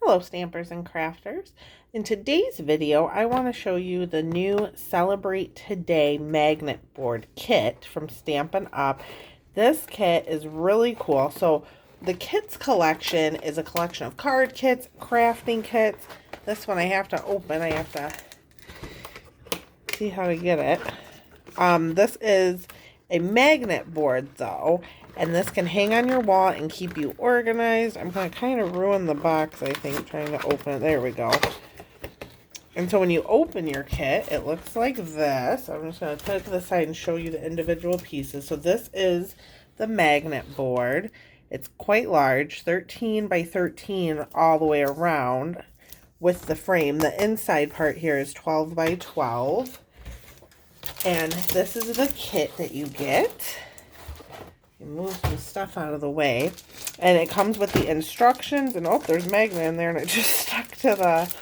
Hello Stampers and Crafters. In today's video I want to show you the new Celebrate Today magnet board kit from Stampin' Up. This kit is really cool. So the kits collection is a collection of card kits, crafting kits. This one I have to open. I have to see how to get it. This is a magnet board though. And this can hang on your wall and keep you organized. I'm going to kind of ruin the box, I think, trying to open it. There we go. And so when you open your kit, it looks like this. I'm just going to put it to the side and show you the individual pieces. So this is the magnet board. It's quite large, 13 by 13 all the way around with the frame. The inside part here is 12 by 12. And this is the kit that you get. You move some stuff out of the way, and it comes with the instructions, and oh, there's magnet in there and it just stuck to the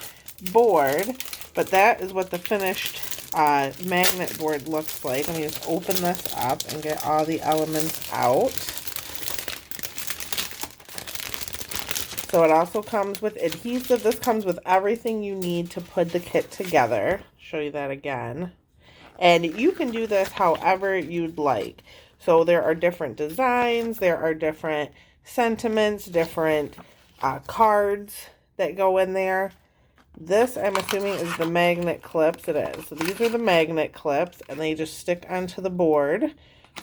board. But that is what the finished magnet board looks like. Let me just open this up and get all the elements out. So it also comes with adhesive. This comes with everything you need to put the kit together. Show you that again. And you can do this however you'd like. So there are different designs, there are different sentiments, different cards that go in there. This, I'm assuming, is the magnet clips. It is. So these are the magnet clips, and they just stick onto the board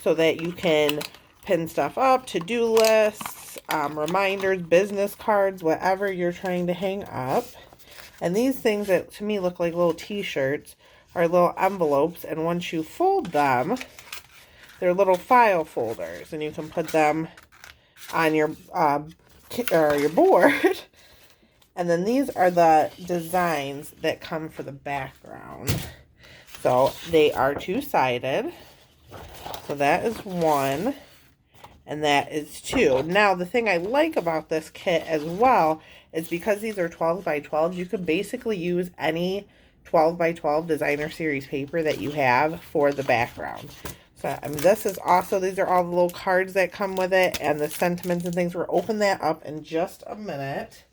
so that you can pin stuff up, to-do lists, reminders, business cards, whatever you're trying to hang up. And these things that to me look like little t-shirts are little envelopes, and once you fold them, they're little file folders, and you can put them on your board. And then these are the designs that come for the background. So they are two-sided. So that is one, and that is two. Now, the thing I like about this kit as well is because these are 12 by 12, you could basically use any 12 by 12 designer series paper that you have for the background. So, this is also, these are all the little cards that come with it and the sentiments and things. We'll open that up in just a minute.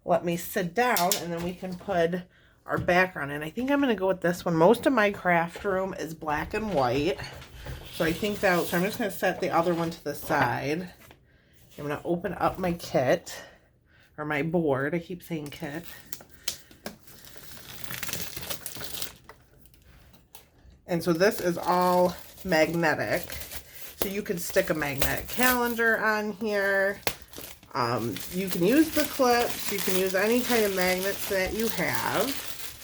Let me sit down and then we can put our background in. I think I'm going to go with this one. Most of my craft room is black and white. So I think that, so I'm just going to set the other one to the side. I'm going to open up my kit, or my board. I keep saying kit. And so this is all magnetic, so you can stick a magnetic calendar on here. You can use the clips, you can use any kind of magnets that you have.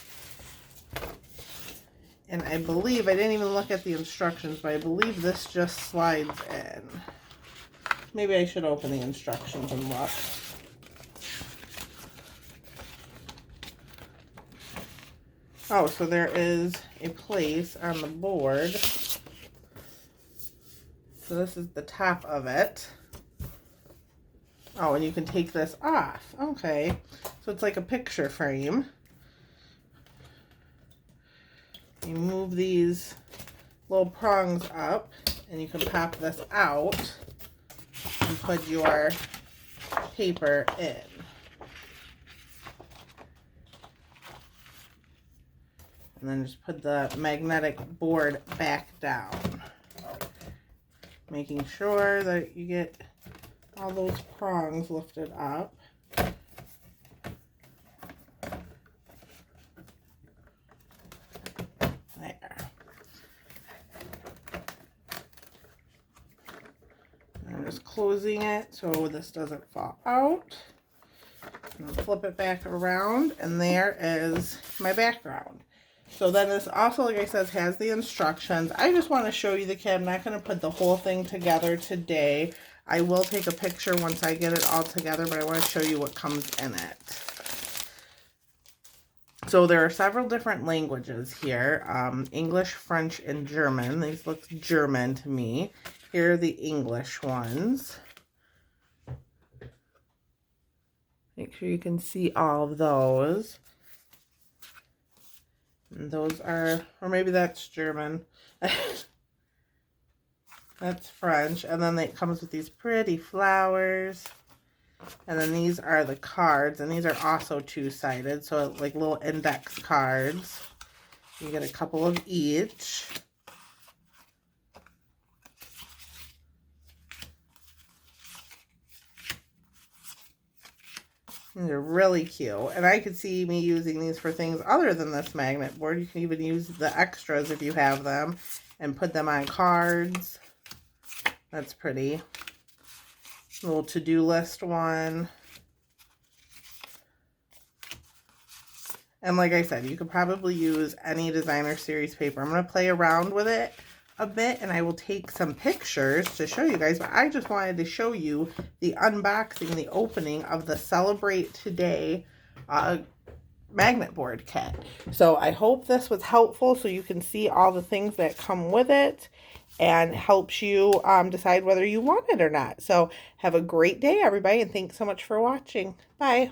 And I believe, I didn't even look at the instructions, but I believe this just slides in. Maybe I should open the instructions and look. Oh, so there is a place on the board. So this is the top of it. Oh, and you can take this off. Okay. So it's like a picture frame. You move these little prongs up, and you can pop this out and put your paper in. And then just put the magnetic board back down. Making sure that you get all those prongs lifted up. There. I'm just closing it so this doesn't fall out. And I'll flip it back around, and there is my background. So then this also, like I said, has the instructions. I just want to show you the kit. I'm not going to put the whole thing together today. I will take a picture once I get it all together, but I want to show you what comes in it. So there are several different languages here. English, French, and German. These look German to me. Here are the English ones. Make sure you can see all of those. And those are, or maybe that's German. That's French. And then it comes with these pretty flowers. And then these are the cards, and these are also two-sided, so like little index cards. You get a couple of each. And they're really cute. And I could see me using these for things other than this magnet board. You can even use the extras if you have them and put them on cards. That's pretty. Little to-do list one. And like I said, you could probably use any designer series paper. I'm going to play around with it a bit, and I will take some pictures to show you guys. But I just wanted to show you the unboxing, the opening of the Celebrate Today magnet board kit. So I hope this was helpful so you can see all the things that come with it and helps you decide whether you want it or not. So have a great day, everybody, and thanks so much for watching. Bye.